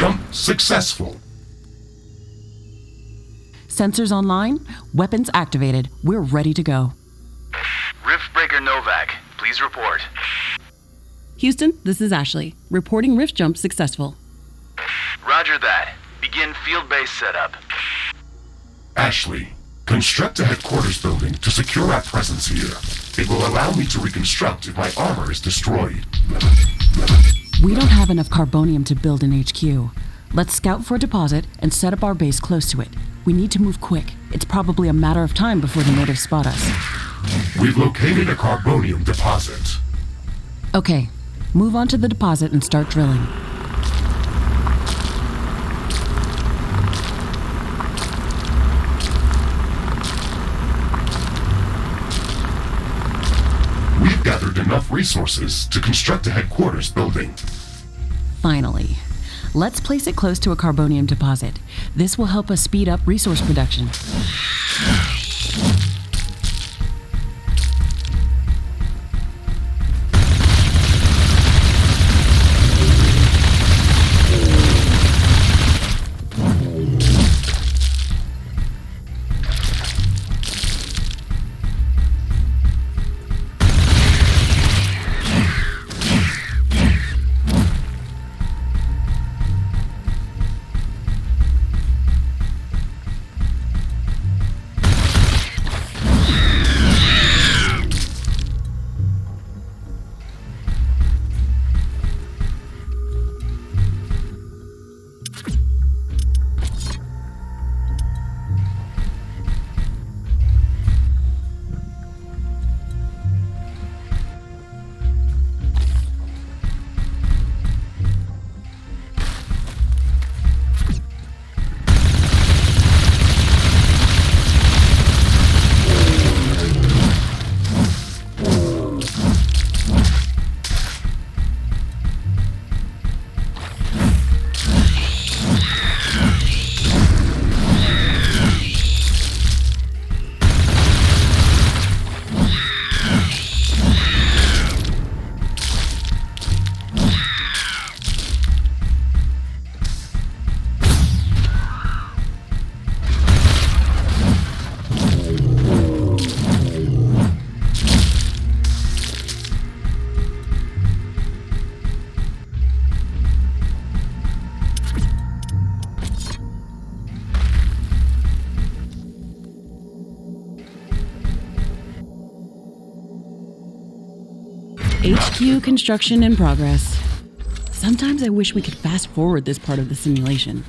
Jump successful. Sensors online, weapons activated. We're ready to go. Riftbreaker Novak, please report. Houston, this is Ashley. Reporting rift jump successful. Roger that. Begin field-based setup. Ashley, construct a headquarters building to secure our presence here. It will allow me to reconstruct if my armor is destroyed. We don't have enough carbonium to build an HQ. Let's scout for a deposit and set up our base close to it. We need to move quick. It's probably a matter of time before the natives spot us. We've located a carbonium deposit. Okay, move on to the deposit and start drilling. We've gathered enough resources to construct a headquarters building. Finally. Let's place it close to a carbonium deposit. This will help us speed up resource production. HQ construction in progress. Sometimes I wish we could fast forward this part of the simulation.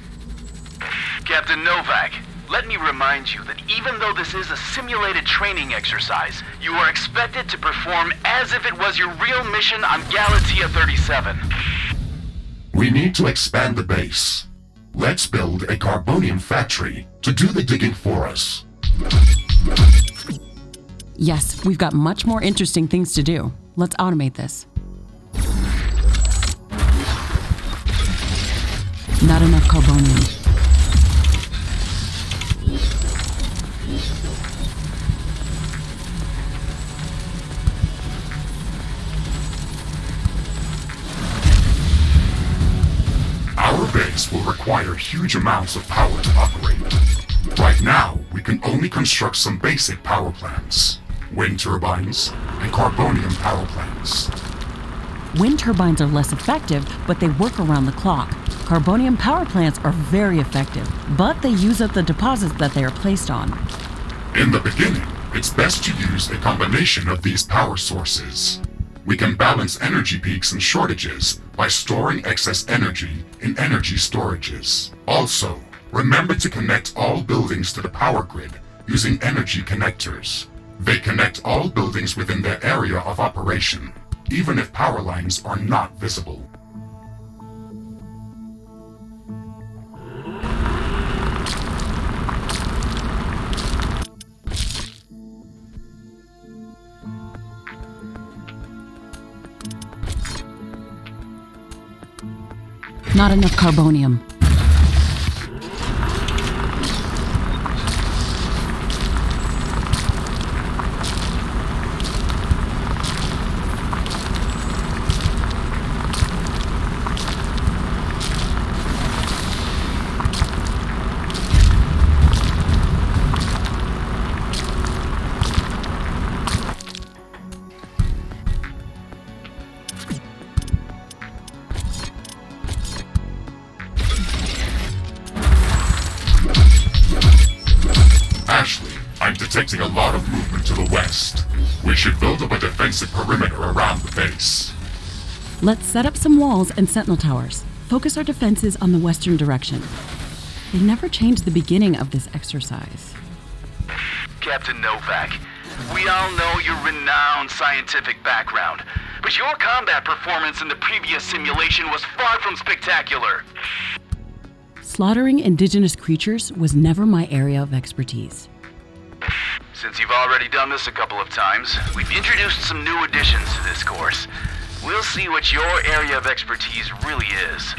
Captain Novak, let me remind you that even though this is a simulated training exercise, you are expected to perform as if it was your real mission on Galatea 37. We need to expand the base. Let's build a carbonium factory to do the digging for us. Yes, we've got much more interesting things to do. Let's automate this. Not enough carbonium. Our base will require huge amounts of power to operate. Right now, we can only construct some basic power plants. Wind turbines and carbonium power plants. Wind turbines are less effective, but they work around the clock. Carbonium power plants are very effective, but they use up the deposits that they are placed on. In the beginning, it's best to use a combination of these power sources. We can balance energy peaks and shortages by storing excess energy in energy storages. Also, remember to connect all buildings to the power grid using energy connectors. They connect all buildings within their area of operation, even if power lines are not visible. Not enough carbonium. detecting a lot of movement to the west. We should build up a defensive perimeter around the base. Let's set up some walls and sentinel towers. Focus our defenses on the western direction. They never changed the beginning of this exercise. Captain Novak, we all know your renowned scientific background, but your combat performance in the previous simulation was far from spectacular. Slaughtering indigenous creatures was never my area of expertise. Since you've already done this a couple of times, we've introduced some new additions to this course. We'll see what your area of expertise really is.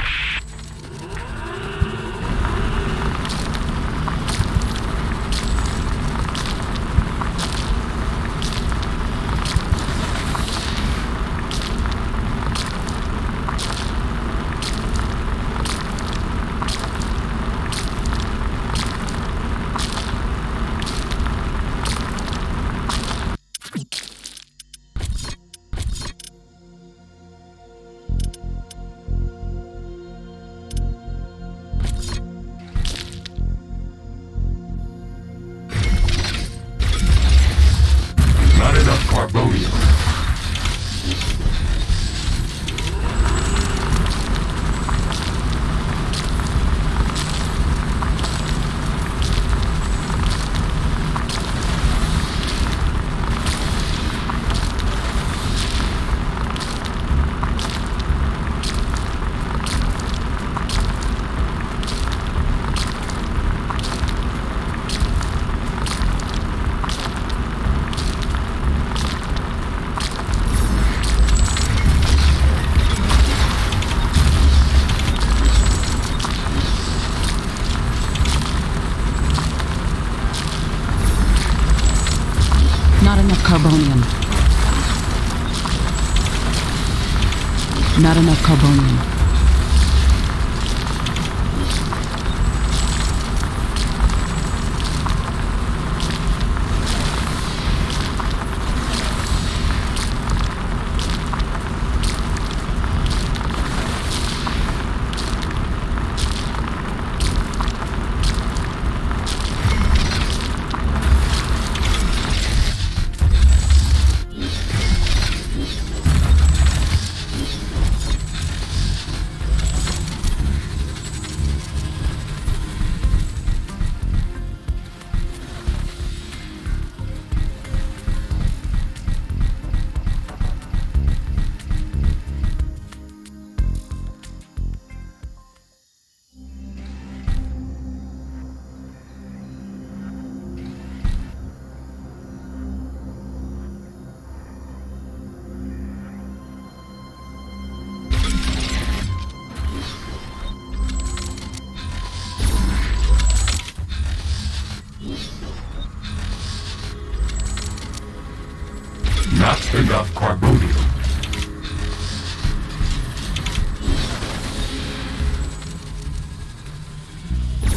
Carbonium. Not enough carbonium.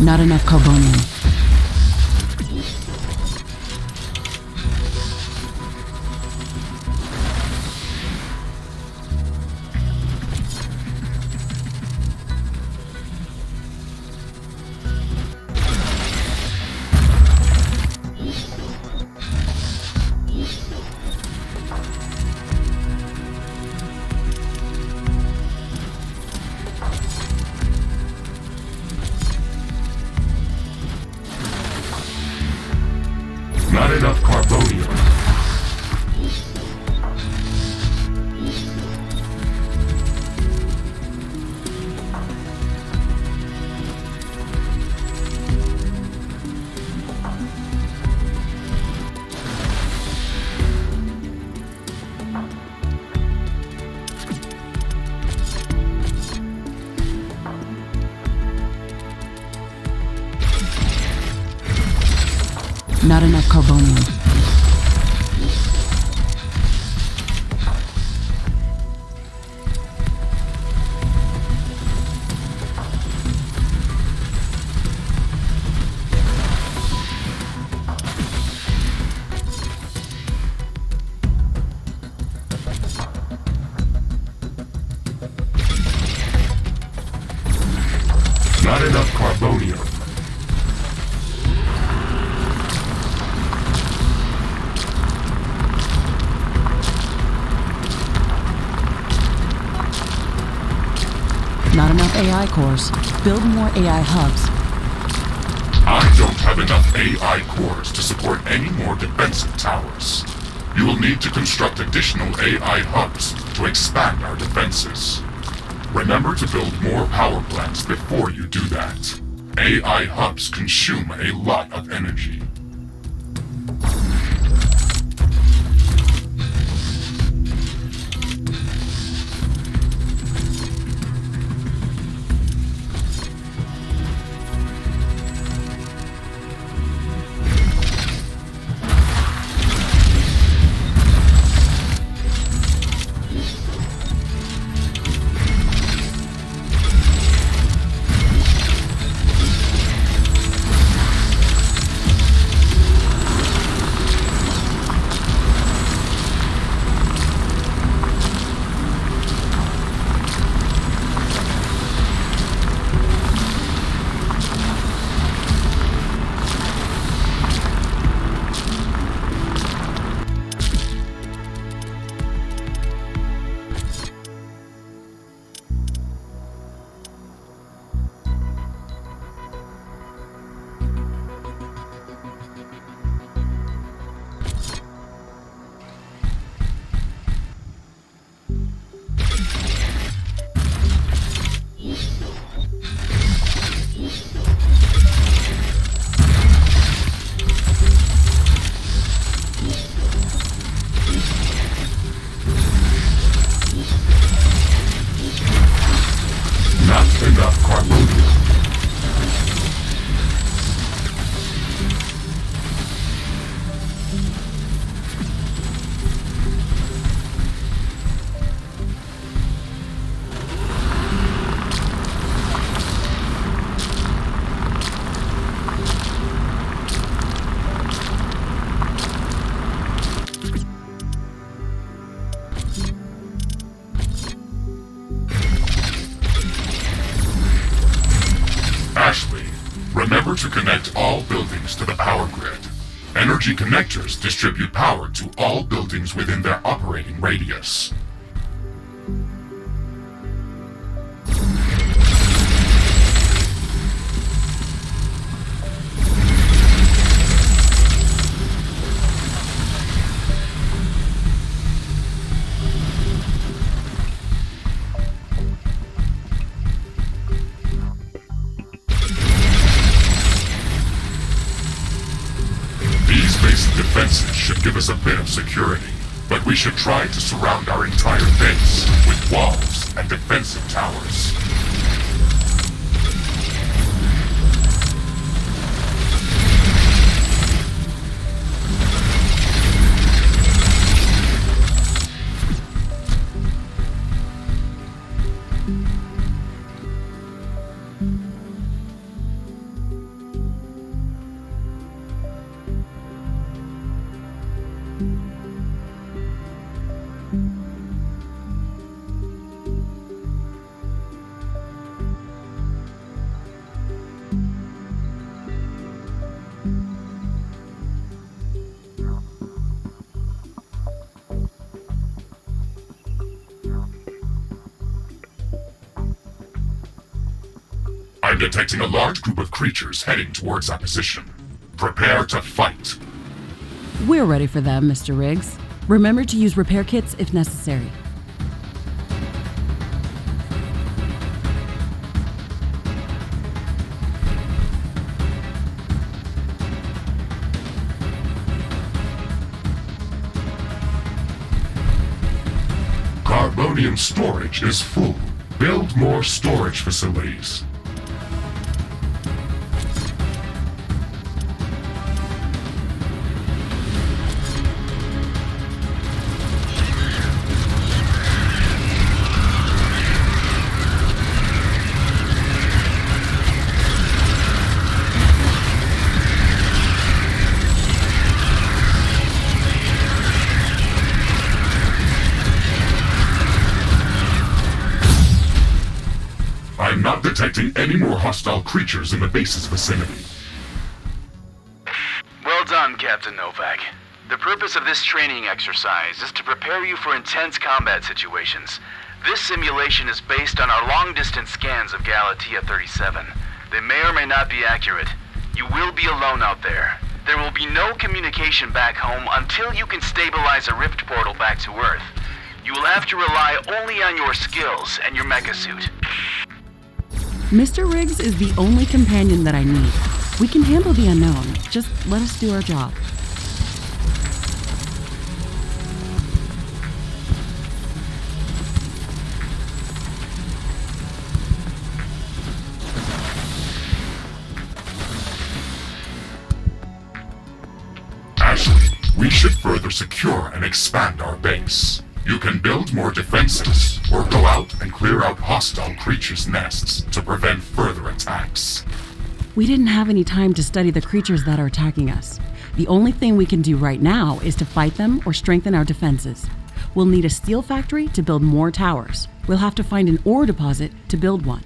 Not enough carbonium. Not enough carbonium. Not enough carbonium. Not enough carbonium. Not enough carbonium. AI cores. Build more AI hubs. I don't have enough AI cores to support any more defensive towers. You will need to construct additional AI hubs to expand our defenses. Remember to build more power plants before you do that. AI hubs consume a lot of energy. Remember to connect all buildings to the power grid. Energy connectors distribute power to all buildings within their operating radius. Defenses should give us a bit of security, but we should try to surround our entire base with walls and defensive towers. I'm detecting a large group of creatures heading towards our position. Prepare to fight. We're ready for them, Mr. Rigz. Remember to use repair kits if necessary. Carbonium storage is full. Build more storage facilities. I'm not detecting any more hostile creatures in the base's vicinity. Well done, Captain Novak. The purpose of this training exercise is to prepare you for intense combat situations. This simulation is based on our long-distance scans of Galatea 37. They may or may not be accurate. You will be alone out there. There will be no communication back home until you can stabilize a rift portal back to Earth. You will have to rely only on your skills and your mecha suit. Mr. Rigz is the only companion that I need. We can handle the unknown. Just let us do our job. Ashley, we should further secure and expand our base. You can build more defenses, or go out and clear out hostile creatures' nests to prevent further attacks. We didn't have any time to study the creatures that are attacking us. The only thing we can do right now is to fight them or strengthen our defenses. We'll need a steel factory to build more towers. We'll have to find an ore deposit to build one.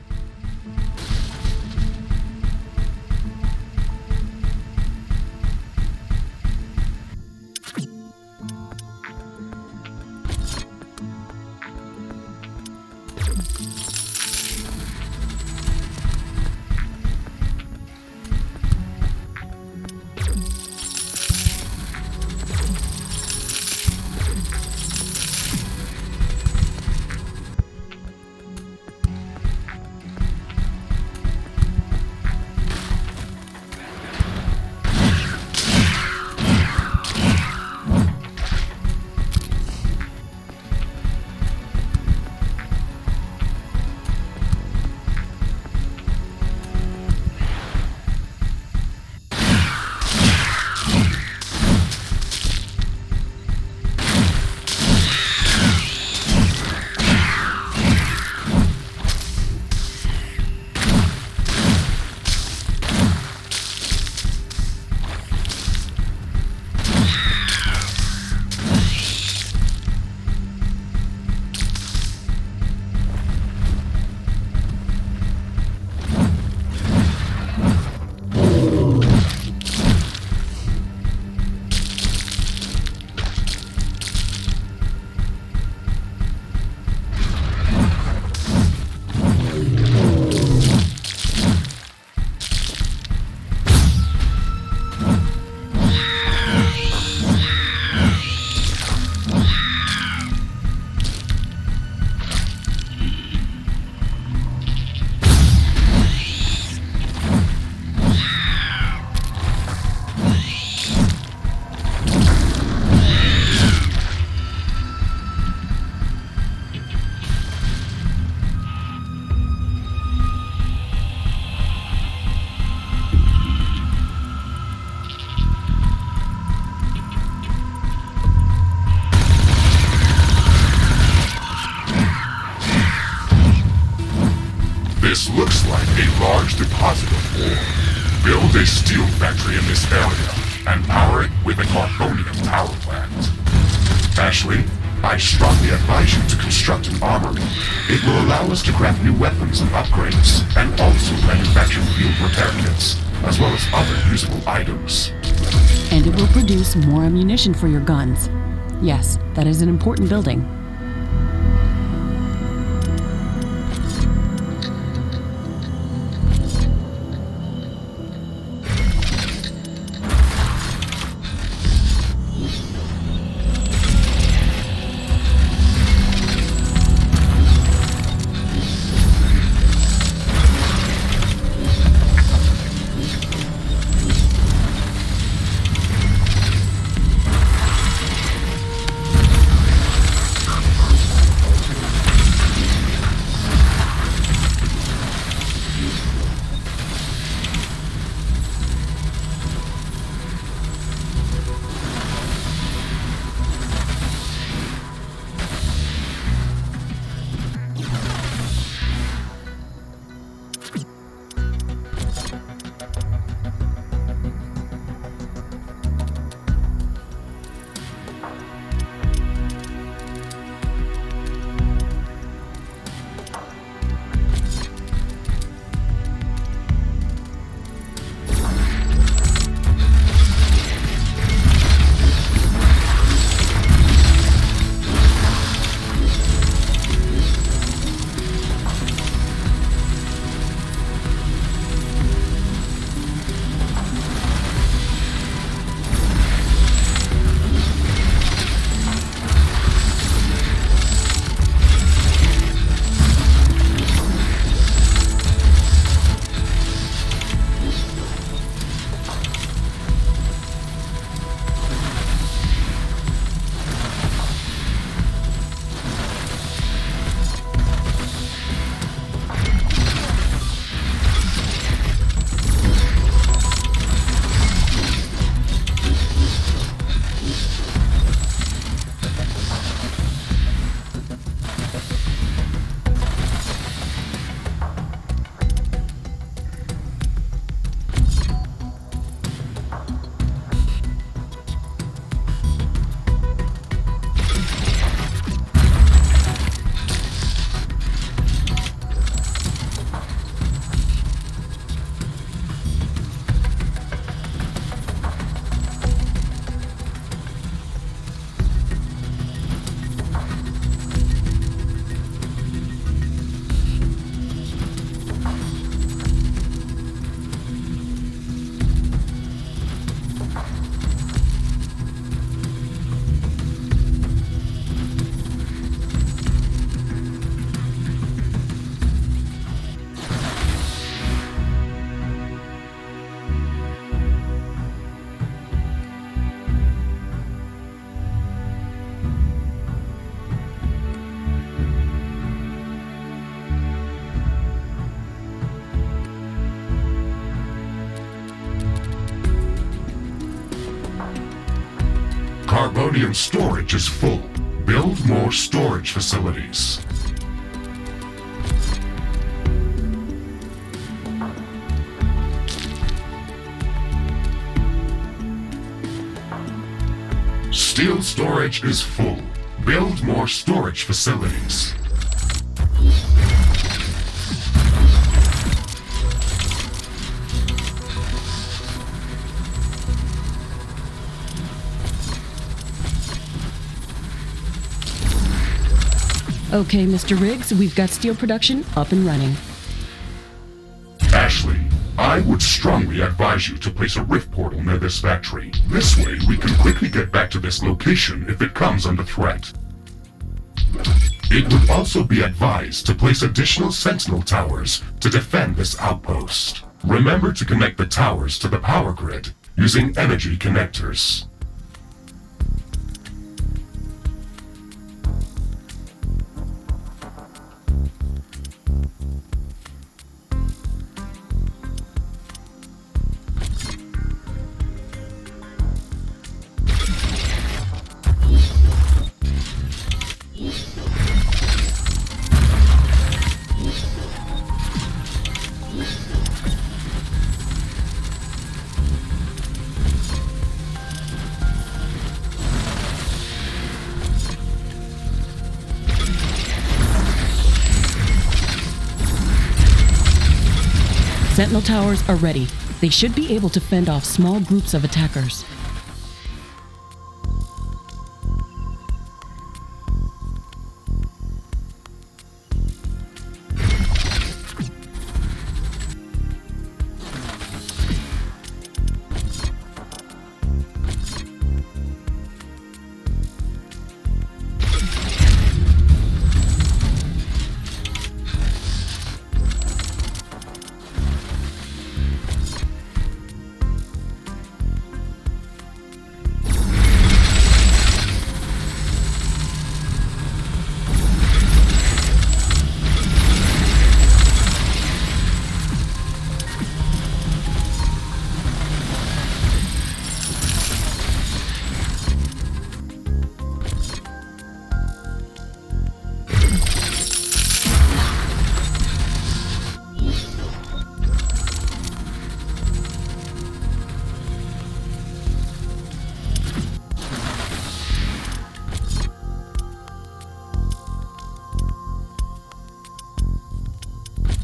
This looks like a large deposit of ore. Build a steel factory in this area and power it with a carbonium power plant. Ashley, I strongly advise you to construct an armory. It will allow us to craft new weapons and upgrades, and also manufacture field repair kits, as well as other usable items. And it will produce more ammunition for your guns. Yes, that is an important building. carbonium storage is full. Build more storage facilities. Steel storage is full. Build more storage facilities. Okay, Mr. Rigz, we've got steel production up and running. Ashley, I would strongly advise you to place a rift portal near this factory. This way, we can quickly get back to this location if it comes under threat. It would also be advised to place additional sentinel towers to defend this outpost. Remember to connect the towers to the power grid using energy connectors. Sentinel towers are ready. They should be able to fend off small groups of attackers.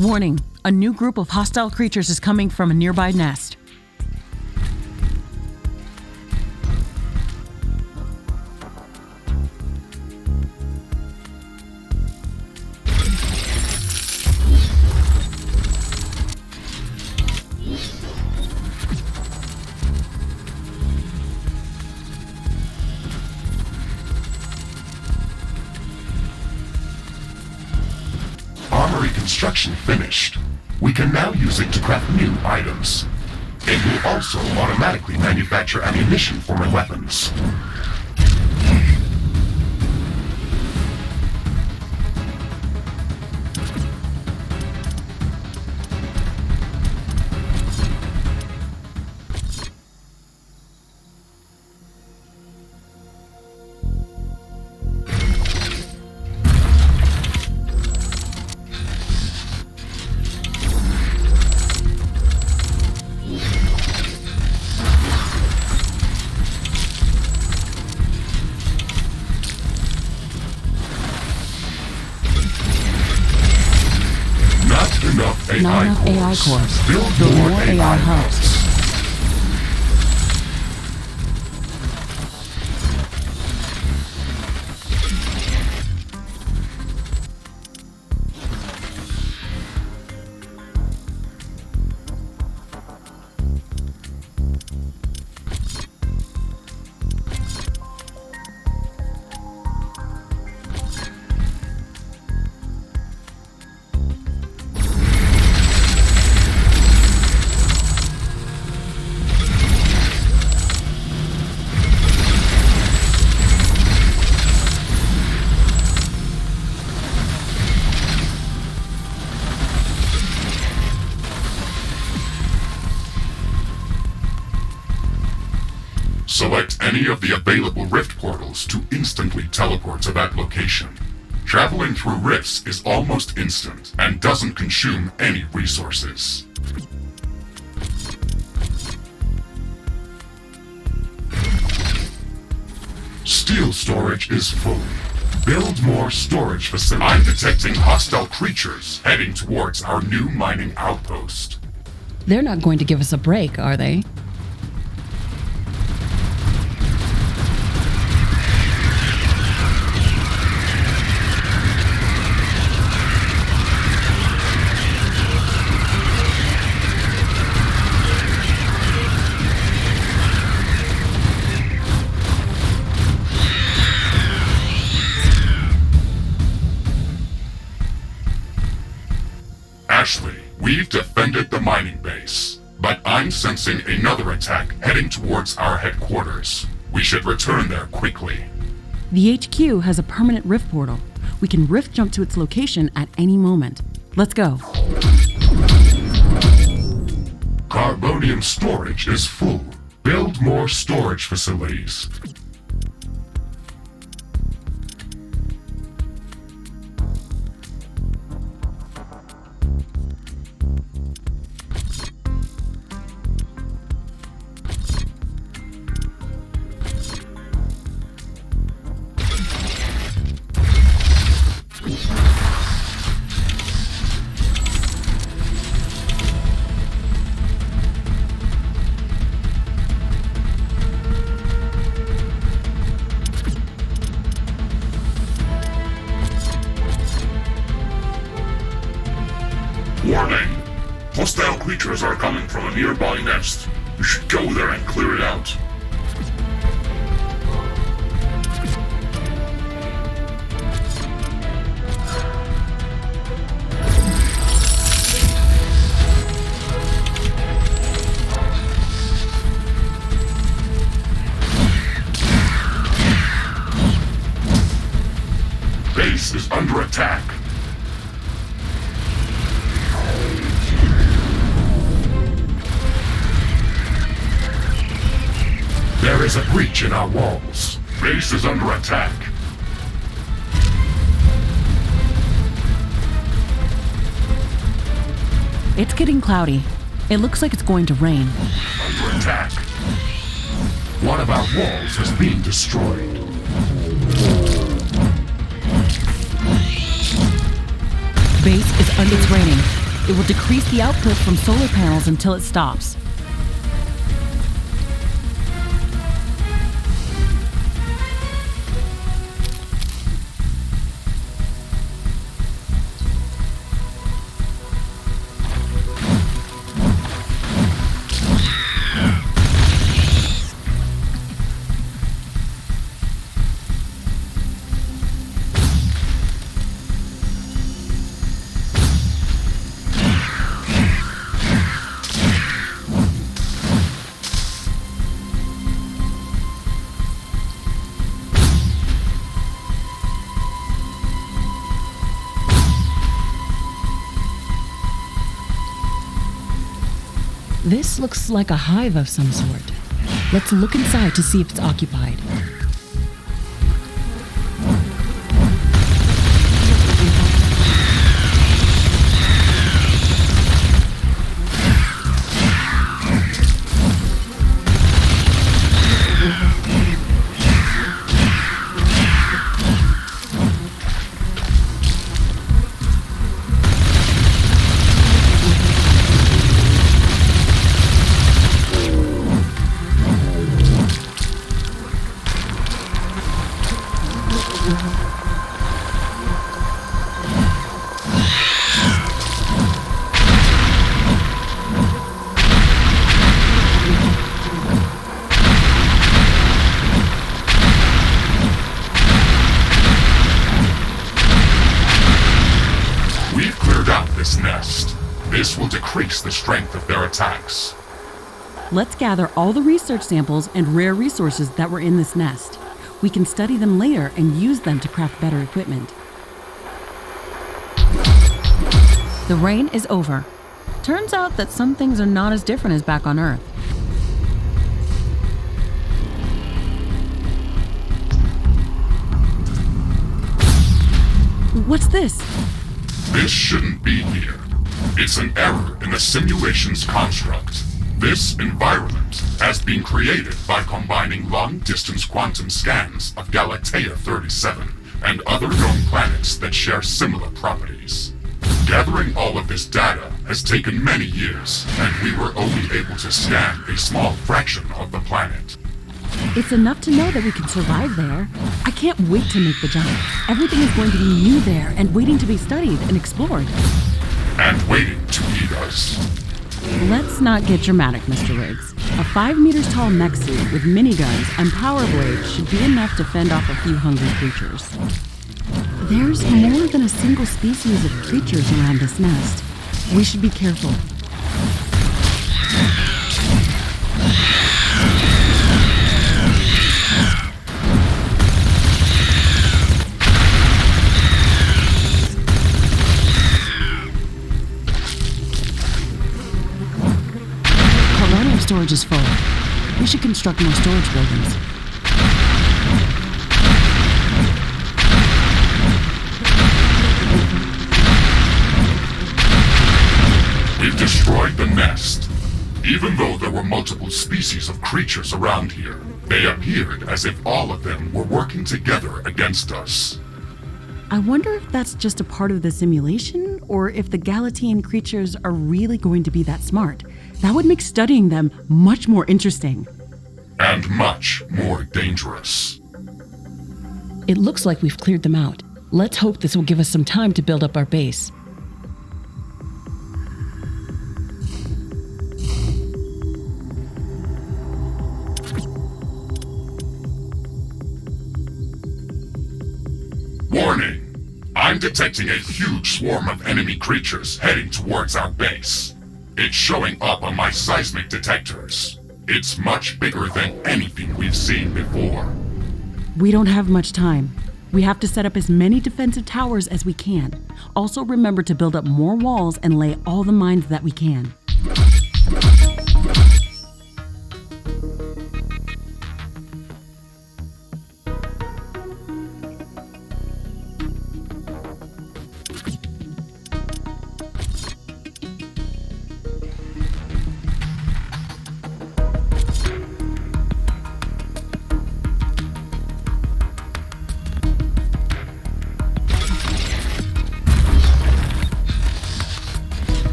Warning, a new group of hostile creatures is coming from a nearby nest. Construction finished. We can now use it to craft new items. It will also automatically manufacture ammunition for my weapons. Not enough AI cores. Build more AI hubs. Select any of the available rift portals to instantly teleport to that location. Traveling through rifts is almost instant and doesn't consume any resources. Steel storage is full. Build more storage facilities. I'm detecting hostile creatures heading towards our new mining outpost. They're not going to give us a break, are they? Ashley, we've defended the mining base, but I'm sensing another attack heading towards our headquarters. We should return there quickly. The HQ has a permanent rift portal. We can rift jump to its location at any moment. Let's go. Carbonium storage is full. Build more storage facilities. Warning! Hostile creatures are coming from a nearby nest. You should go there and clear it out. Base is under attack. There is a breach in our walls. Base is under attack. It's getting cloudy. It looks like it's going to rain. Under attack. One of our walls is being destroyed. Base is under. It's raining. It will decrease the output from solar panels until it stops. This looks like a hive of some sort. Let's look inside to see if it's occupied. This will decrease the strength of their attacks. Let's gather all the research samples and rare resources that were in this nest. We can study them later and use them to craft better equipment. The rain is over. Turns out that some things are not as different as back on Earth. What's this? This shouldn't be here. It's an error in the simulation's construct. This environment has been created by combining long-distance quantum scans of Galatea 37 and other known planets that share similar properties. Gathering all of this data has taken many years, and we were only able to scan a small fraction of the planet. It's enough to know that we can survive there. I can't wait to make the jump. Everything is going to be new there and waiting to be studied and explored. And waiting to eat us. Let's not get dramatic, Mr. Rigz. A 5 meters tall mech suit with miniguns and power blades should be enough to fend off a few hungry creatures. There's more than a single species of creatures around this nest. We should be careful. Storage is full. We should construct more storage buildings. We've destroyed the nest. Even though there were multiple species of creatures around here, they appeared as if all of them were working together against us. I wonder if that's just a part of the simulation, or if the Galatean creatures are really going to be that smart. That would make studying them much more interesting. And much more dangerous. It looks like we've cleared them out. Let's hope this will give us some time to build up our base. Warning! I'm detecting a huge swarm of enemy creatures heading towards our base. It's showing up on my seismic detectors. It's much bigger than anything we've seen before. We don't have much time. We have to set up as many defensive towers as we can. Also remember to build up more walls and lay all the mines that we can.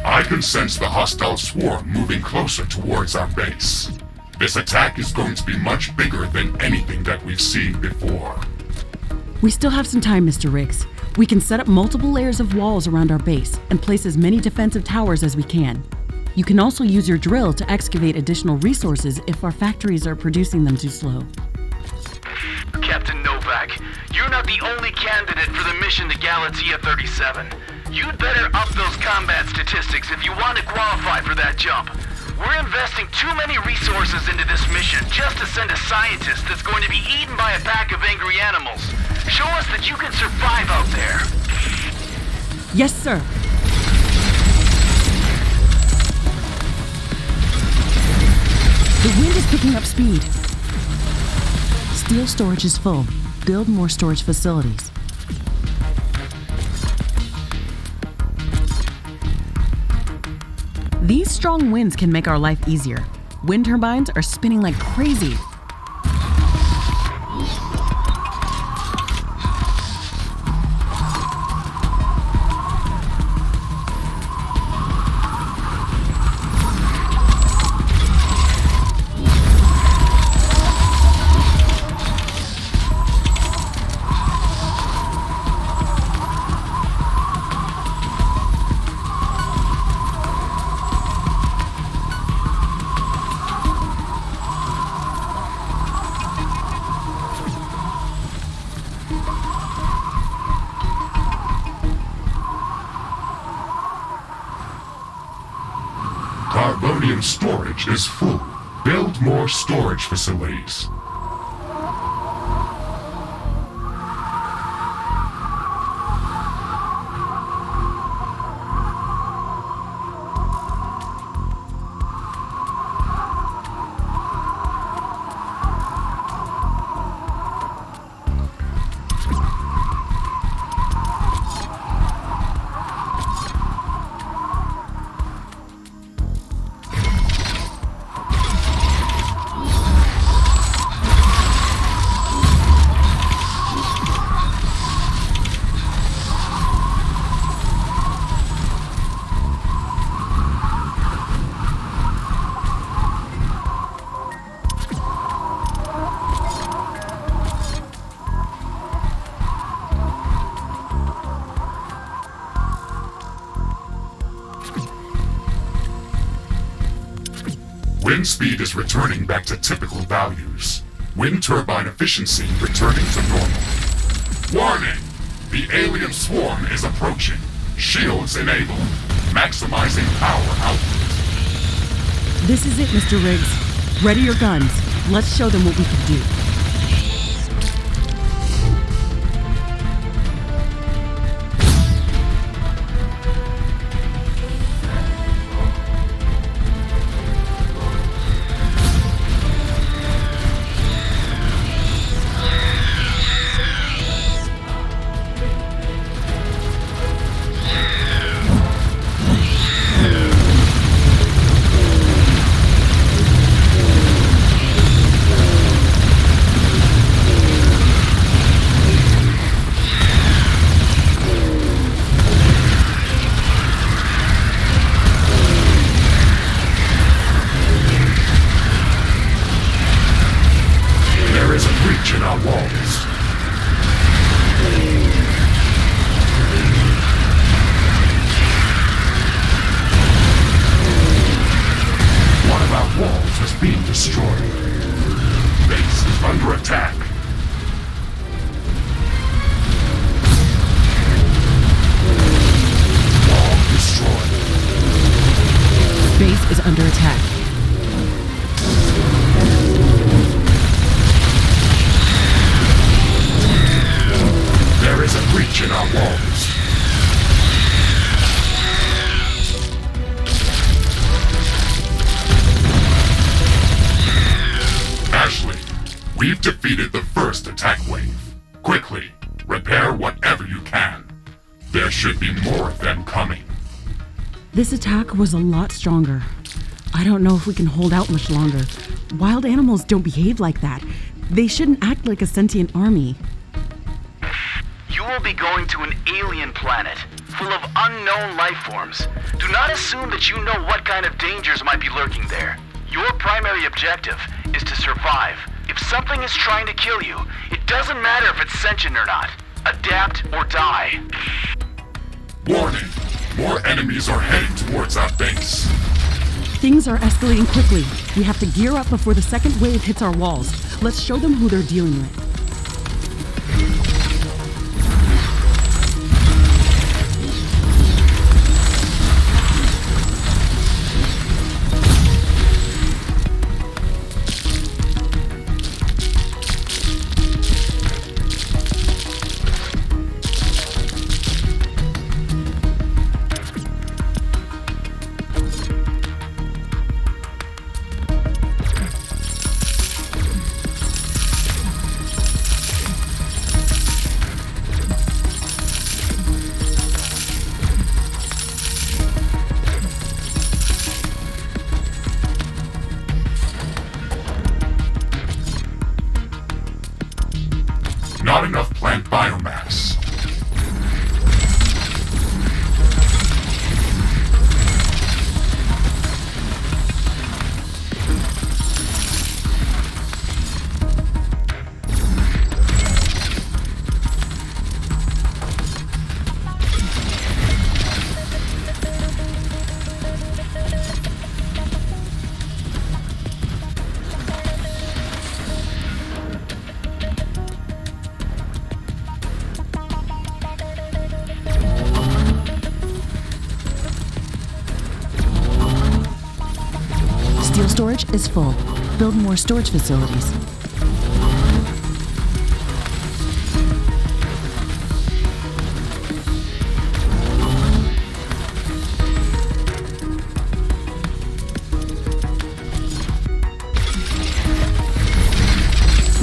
I can sense the hostile swarm moving closer towards our base. This attack is going to be much bigger than anything that we've seen before. We still have some time, Mr. Rigz. We can set up multiple layers of walls around our base and place as many defensive towers as we can. You can also use your drill to excavate additional resources if our factories are producing them too slow. Captain Novak, you're not the only candidate for the mission to Galatea 37. You'd better up those combat statistics if you want to qualify for that jump. We're investing too many resources into this mission just to send a scientist that's going to be eaten by a pack of angry animals. Show us that you can survive out there. Yes, sir. The wind is picking up speed. Steel storage is full. Build more storage facilities. These strong winds can make our life easier. Wind turbines are spinning like crazy. Carbonium storage is full. Build more storage facilities. Wind speed is returning back to typical values. Wind turbine efficiency returning to normal. Warning! The alien swarm is approaching. Shields enabled. Maximizing power output. This is it, Mr. Rigz. Ready your guns. Let's show them what we can do. Base is under attack. There is a breach in our walls. Ashley, we've defeated the first attack wave. Quickly, repair whatever you can. There should be more of them coming. This attack was a lot stronger. I don't know if we can hold out much longer. Wild animals don't behave like that. They shouldn't act like a sentient army. You will be going to an alien planet, full of unknown life forms. Do not assume that you know what kind of dangers might be lurking there. Your primary objective is to survive. If something is trying to kill you, it doesn't matter if it's sentient or not. Adapt or die. Warning! More enemies are heading towards our base. Things are escalating quickly. We have to gear up before the second wave hits our walls. Let's show them who they're dealing with. storage is full. Build more storage facilities.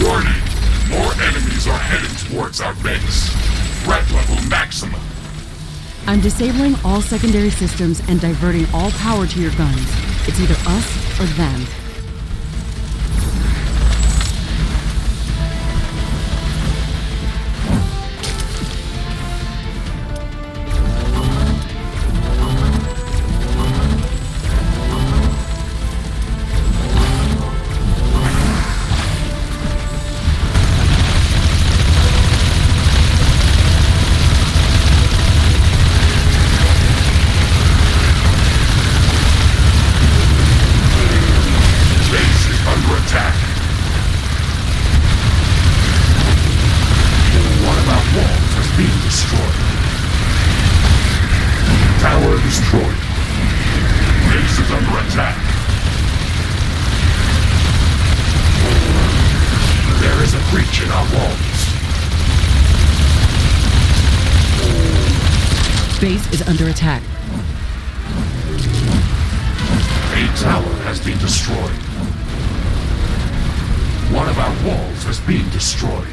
Warning! More enemies are heading towards our base. Threat level maximum. I'm disabling all secondary systems and diverting all power to your guns. It's either us or them. Base is under attack. A tower has been destroyed. One of our walls has been destroyed.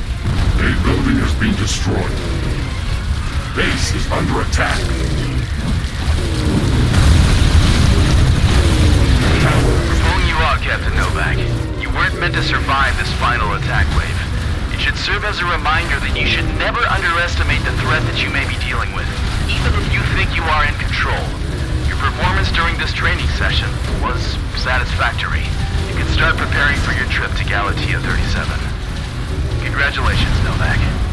A building has been destroyed. Base is under attack. We're pulling you out, Captain Novak. You weren't meant to survive this final attack wave. It should serve as a reminder that you should never underestimate the threat that you may be dealing with, even if you think you are in control. Your performance during this training session was satisfactory. You can start preparing for your trip to Galatea 37. Congratulations, Novak.